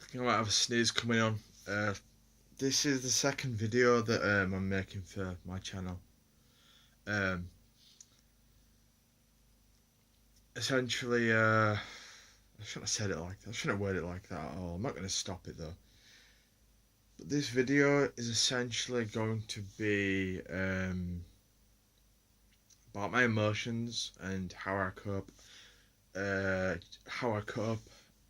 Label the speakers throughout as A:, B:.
A: think I might have a sneeze coming on. This is the second video that I'm making for my channel. Um, Essentially, I shouldn't have said it like that. I shouldn't have worded it like that at all. I'm not going to stop it though. But this video is essentially going to be about my emotions and how I cope. How I cope.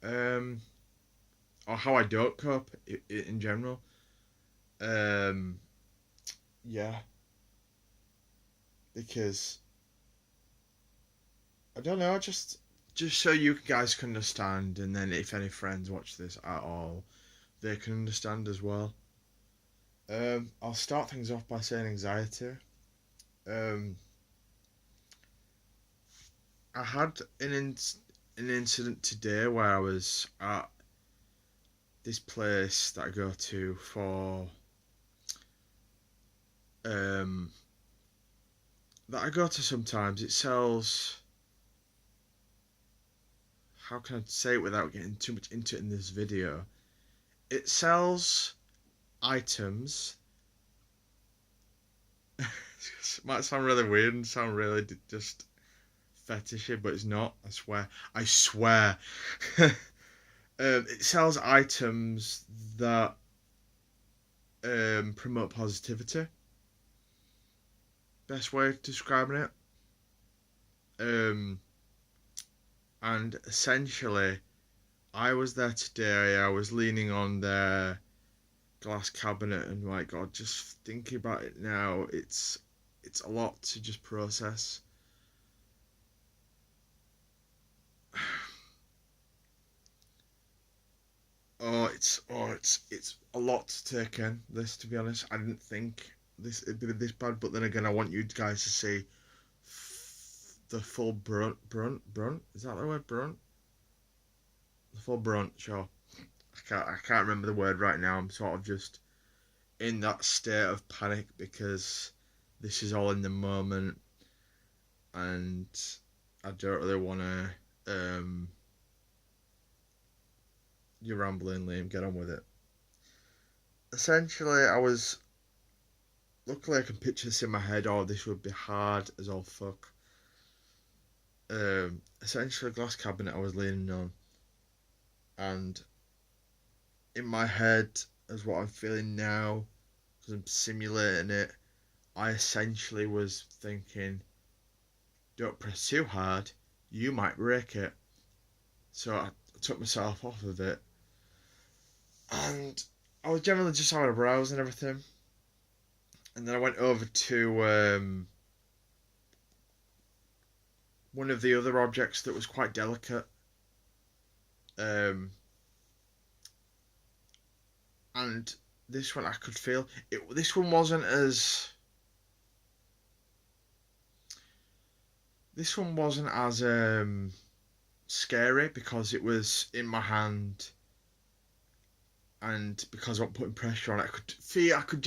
A: Or how I don't cope in general. Um, yeah, because I don't know, just so you guys can understand, and then if any friends watch this at all, they can understand as well. I'll start things off by saying anxiety. Um, I had an incident today where I was at this place that I go to for um that I go to sometimes. It sells. How can I say it without getting too much into it in this video? It sells items. It might sound really weird and sound really just fetishy, but it's not. I swear. I swear. It sells items that promote positivity. Best way of describing it. And essentially, I was there today. I was leaning on their glass cabinet, and my God, just thinking about it now, it's a lot to just process. It's a lot to take in. This, to be honest, I didn't think it'd be this bad, but then again, I want you guys to see the full brunt. Is that the word, brunt? The full brunt. Sure. I can't remember the word right now. I'm sort of just in that state of panic because this is all in the moment, and I don't really want to. You're rambling, Liam. Get on with it. Essentially, luckily I can picture this in my head. Oh, this would be hard as all fuck. Essentially, a glass cabinet I was leaning on, and in my head, as what I'm feeling now, because I'm simulating it, I essentially was thinking, don't press too hard, you might break it. So I took myself off of it, and I was generally just having a browse and everything. And then I went over to one of the other objects that was quite delicate. And this one I could feel it. This one wasn't as. This one wasn't as scary because it was in my hand, and because I'm putting pressure on it, I could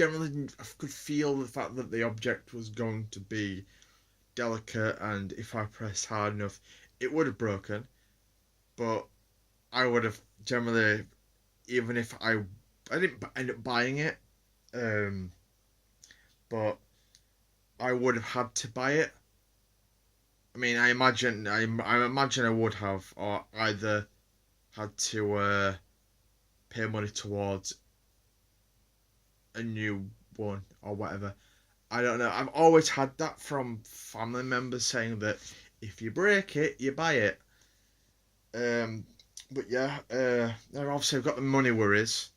A: feel the fact that the object was going to be delicate, and if I pressed hard enough, it would have broken. But I would have generally, even if I didn't end up buying it, but I would have had to buy it. I mean, I imagine I would have, or either had to pay money towards a new one or whatever. I don't know. I've always had that from family members saying that if you break it, you buy it. But yeah, obviously I've got the money worries.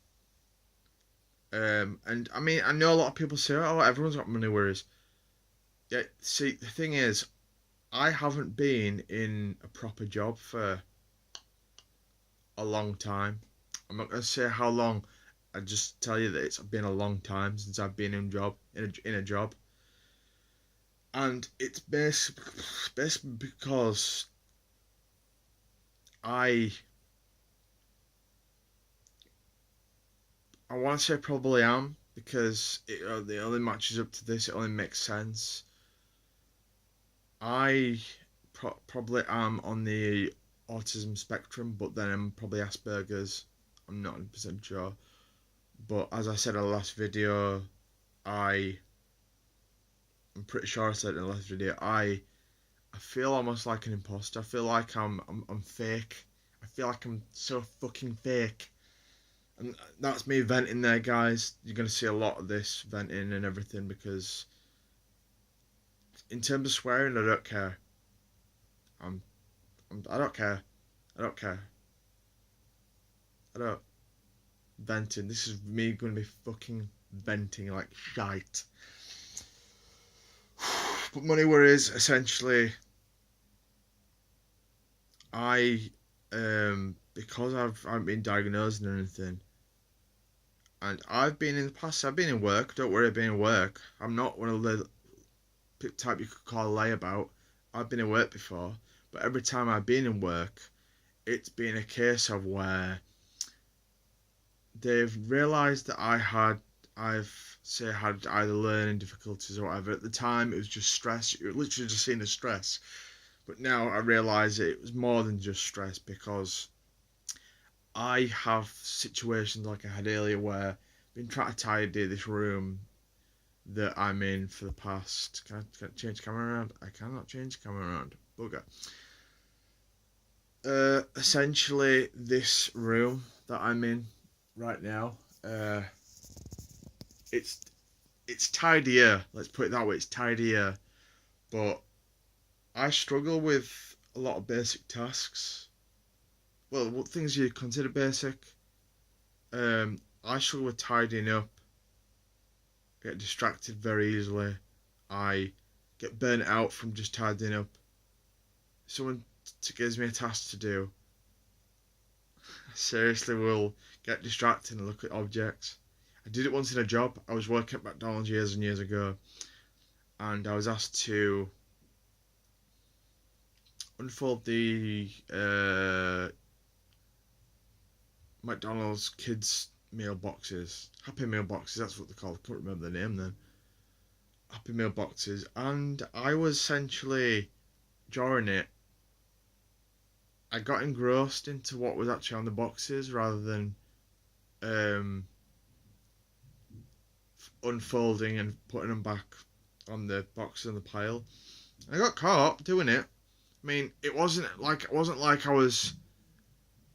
A: And I mean, I know a lot of people say, "Oh, everyone's got money worries." Yeah. See, the thing is, I haven't been in a proper job for a long time. I'm not gonna say how long. I just tell you that it's been a long time since I've been in a job, and it's basically because I I want to say probably am because it only matches up to this. It only makes sense. I probably am on the autism spectrum, but then I'm probably Asperger's I'm not 100% sure. But as I said in the last video, I'm pretty sure I said in the last video, I feel almost like an imposter. I feel like I'm fake. I feel like I'm so fucking fake. And that's me venting there, guys. You're going to see a lot of this venting and everything, because in terms of swearing, I don't care. I don't care. I don't care. I don't. Venting. This is me going to be fucking venting like shite. But money worries, essentially, because I haven't been diagnosed and anything, and I've been in the past, I've been in work. Don't worry, I've been in work. I'm not one of the type you could call a layabout. I've been in work before, but every time I've been in work, it's been a case of where they've realised that I've had either learning difficulties or whatever. At the time, it was just stress. You were literally just seen as stress. But now I realise it was more than just stress, because I have situations like I had earlier where I've been trying to tidy this room that I'm in for the past... Can I change the camera around? I cannot change the camera around. Bugger. Essentially, this room that I'm in right now, it's tidier. Let's put it that way. It's tidier, but I struggle with a lot of basic tasks. Well, what things you consider basic? I struggle with tidying up. I get distracted very easily. I get burnt out from just tidying up. Someone gives me a task to do, I seriously will get distracted and look at objects. I did it once in a job. I was working at McDonald's years and years ago, and I was asked to unfold the McDonald's kids meal boxes, Happy Meal boxes. That's what they're called. I can't remember the name then. Happy Meal boxes, and I was essentially drawing it. I got engrossed into what was actually on the boxes rather than unfolding and putting them back on the boxes in the pile. I got caught doing it. I mean, it wasn't like I was.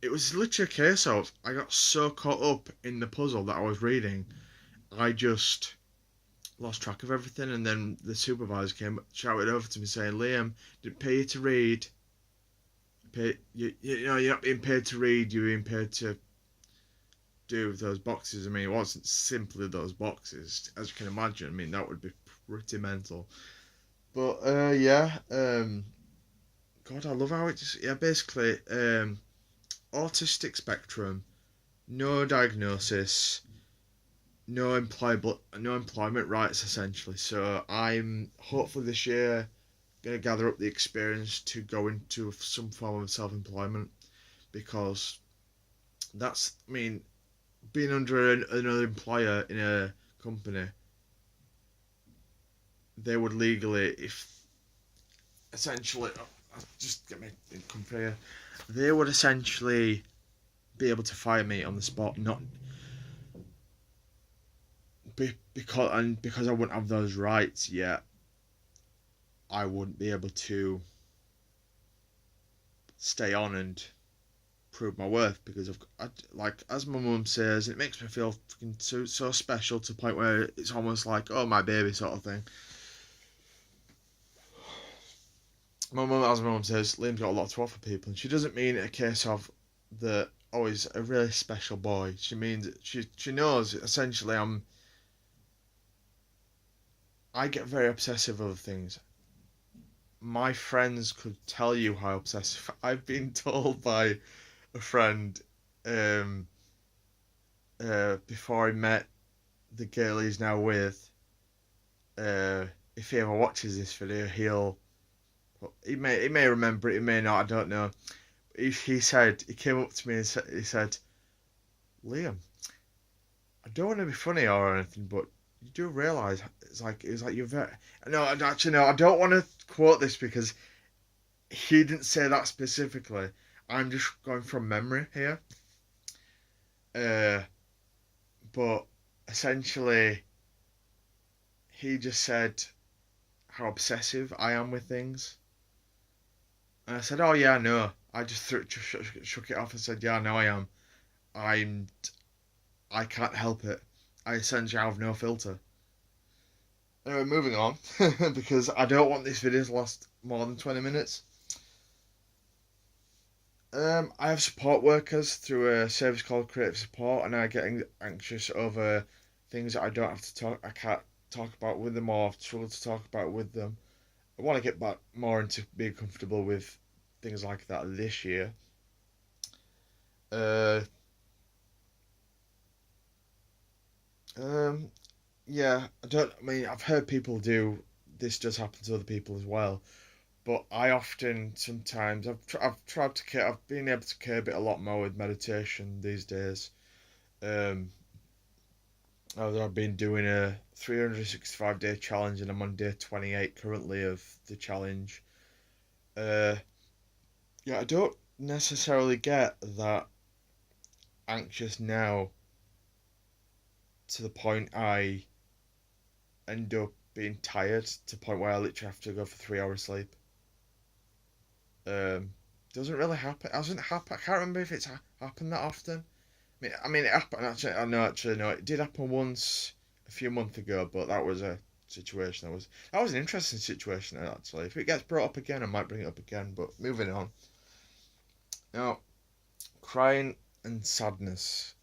A: It was literally a case of I got so caught up in the puzzle that I was reading, I just lost track of everything. And then the supervisor shouted over to me saying, "Liam, didn't pay you to read. You know, you're not being paid to read. You're being paid to do those boxes." I mean, it wasn't simply those boxes, as you can imagine. I mean, that would be pretty mental. But yeah, God, I love how it just basically autistic spectrum, no diagnosis, no employment rights essentially. So I'm hopefully this year gonna gather up the experience to go into some form of self-employment, because that's, I mean, being under another employer in a company, they would legally, if essentially, just get me come here, they would essentially be able to fire me on the spot, not because I wouldn't have those rights yet. I wouldn't be able to stay on and prove my worth, because like, as my mum says, it makes me feel fucking so special, to the point where it's almost like, oh, my baby sort of thing. As my mum says, Liam's got a lot to offer people, and she doesn't mean it a case of that, oh, he's a really special boy. She means she knows essentially I get very obsessive over things. My friends could tell you how obsessive I've been told by a friend before I met the girl he's now with. If he ever watches this video, he may remember it, he may not, I don't know. He came up to me and he said, "Liam, I don't want to be funny or anything, but you do realise it's like you're very..." No, actually no, I don't want to quote this because he didn't say that specifically. I'm just going from memory here. Uh, but essentially, he just said how obsessive I am with things. And I said, "Oh yeah, no." I just shook it off and said, "Yeah, no, I am. I'm. I can't help it. I essentially have no filter." Anyway, moving on because I don't want this video to last more than 20 minutes. I have support workers through a service called Creative Support, and I get anxious over things that I don't have to talk. I can't talk about with them, or struggle to talk about with them. I want to get back more into being comfortable with things like that this year. Uh, um, yeah, I don't. I mean, I've heard people do this. Does happen to other people as well, but I often sometimes I've tried to I've been able to curb it a lot more with meditation these days. Um, I've been doing a 365-day challenge, and I'm on day 28 currently of the challenge. Uh, yeah, I don't necessarily get that anxious now to the point I end up being tired to the point where I literally have to go for 3 hours sleep. Um, doesn't really happen. Hasn't happened. I can't remember if it's happened that often. I mean, it happened. Actually, I know. Actually, no, it did happen once a few months ago, but that was a situation that was an interesting situation. Actually, if it gets brought up again, I might bring it up again. But moving on. Now, crying and sadness.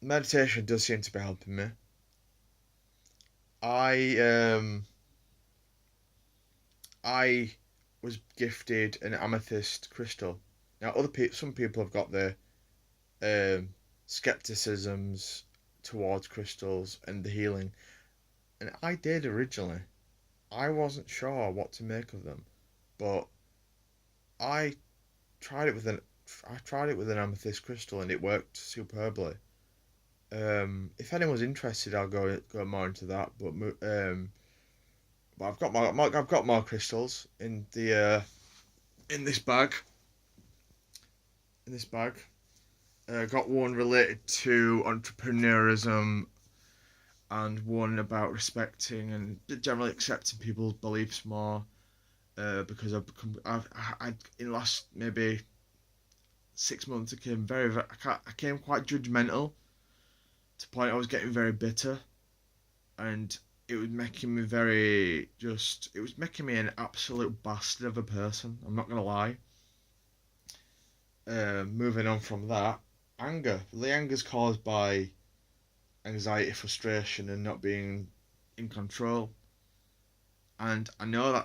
A: Meditation does seem to be helping me. I I was gifted an amethyst crystal. Now, some people have got their skepticisms towards crystals and the healing, and I did originally. I wasn't sure what to make of them, but I tried it with an I tried it with an amethyst crystal, and it worked superbly. If anyone's interested, I'll go more into that. But I've got more crystals in this bag. In this bag, got one related to entrepreneurialism and one about respecting and generally accepting people's beliefs more. Because in the last maybe 6 months, I came I came quite judgmental to the point I was getting very bitter, and it was making me it was making me an absolute bastard of a person. I'm not gonna lie. Moving on from that, anger. The anger's caused by anxiety, frustration, and not being in control. And I know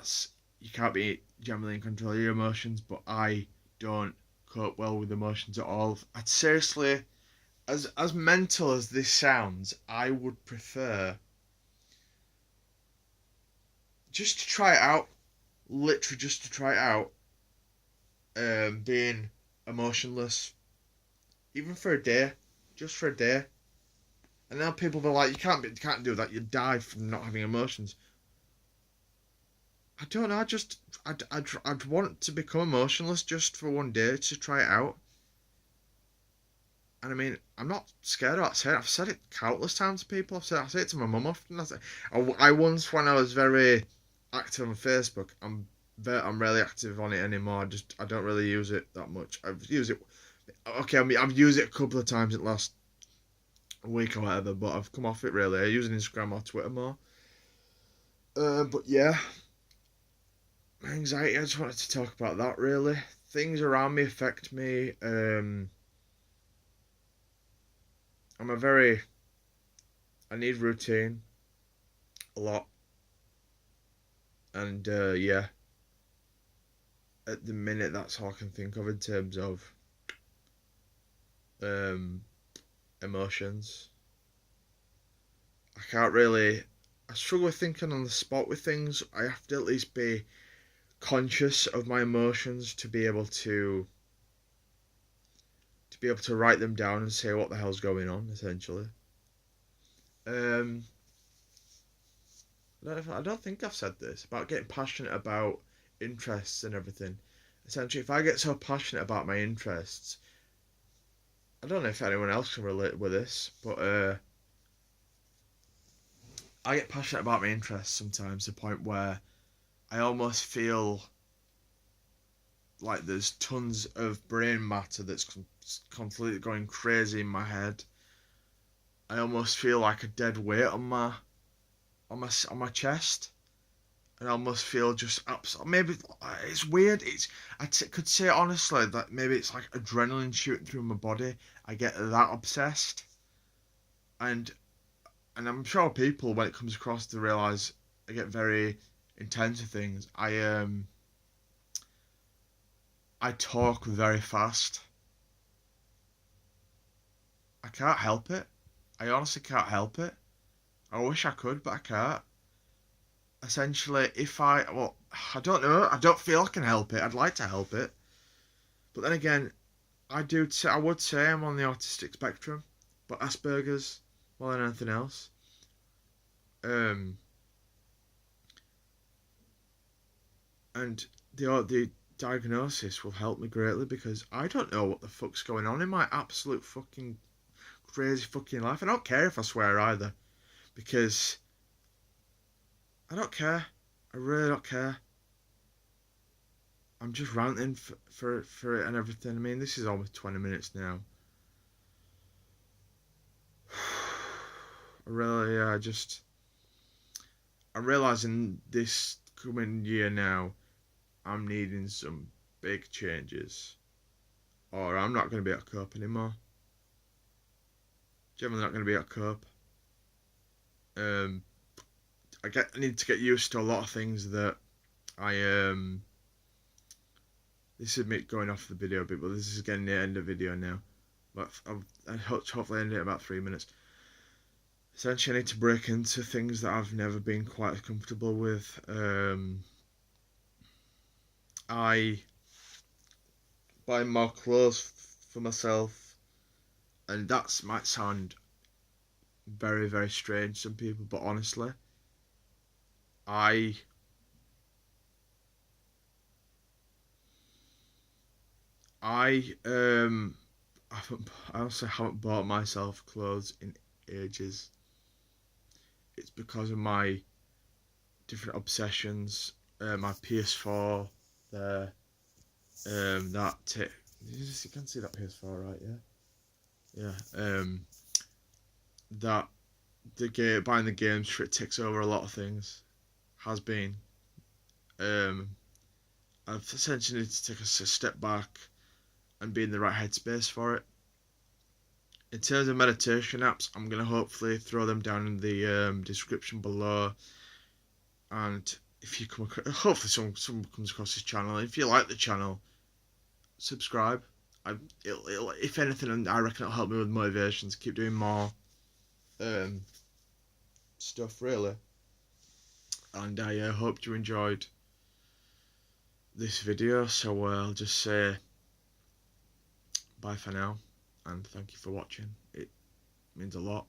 A: you can't be generally in control of your emotions, but I don't cope well with emotions at all. I'd seriously, as mental as this sounds, I would prefer just to try it out, literally just to try it out, being emotionless, even for a day, just for a day. And now people are like, you can't do that. You die from not having emotions. I don't know. I'd want to become emotionless just for one day to try it out. And I mean, I'm not scared of that. I've said it countless times to people. I say it to my mum often. I once, when I was very active on Facebook, I'm really active on it anymore. I don't really use it that much. I've used it. Okay, I mean, I've used it a couple of times in the last week or whatever, but I've come off it really. I use Instagram or Twitter more. But yeah, anxiety. I just wanted to talk about that really. Things around me affect me. I'm a very. I need routine a lot, and yeah, at the minute that's all I can think of in terms of um emotions. I can't really. I struggle with thinking on the spot with things. I have to at least be conscious of my emotions to be able to write them down and say what the hell's going on, essentially. Um, I don't think I've said this about getting passionate about interests and everything. Essentially, if I get so passionate about my interests, I don't know if anyone else can relate with this, but I get passionate about my interests sometimes to the point where I almost feel like there's tons of brain matter that's completely going crazy in my head. I almost feel like a dead weight on my chest, and I almost feel just maybe it's weird. Could say honestly that maybe it's like adrenaline shooting through my body. I get that obsessed, and I'm sure people, when it comes across, to realize I get very intense with things. I talk very fast. I can't help it. I honestly can't help it. I wish I could, but I can't. Essentially, I don't know. I don't feel I can help it. I'd like to help it, but then again, I would say I'm on the autistic spectrum, but Asperger's more than anything else. Um, and the diagnosis will help me greatly because I don't know what the fuck's going on in my absolute fucking crazy fucking life. I don't care if I swear either, because I don't care. I really don't care. I'm just ranting for it and everything. I mean, this is almost 20 minutes now. I really, yeah, I'm realizing this coming year now, I'm needing some big changes, or I'm not going to be able to cope anymore. Generally, not going to be able to cope. Um, I need to get used to a lot of things that I This is me going off the video a bit, but this is getting the end of the video now. But I hopefully end it in about 3 minutes. Essentially, I need to break into things that I've never been quite comfortable with. I buy more clothes for myself, and that might sound very, very strange to some people, but honestly, I I I also haven't bought myself clothes in ages. It's because of my different obsessions. My PS4, the you can see that PS4, right? Yeah, yeah. That the game buying the games for it takes over a lot of things. Has been. Um, I've essentially need to take a step back and be in the right headspace for it. In terms of meditation apps, I'm gonna hopefully throw them down in the description below. And if you come across, hopefully someone comes across this channel. If you like the channel, subscribe. If anything, I reckon it'll help me with motivation to keep doing more um, stuff, really. And I hope you enjoyed this video. So I'll just say bye for now, and thank you for watching. It means a lot.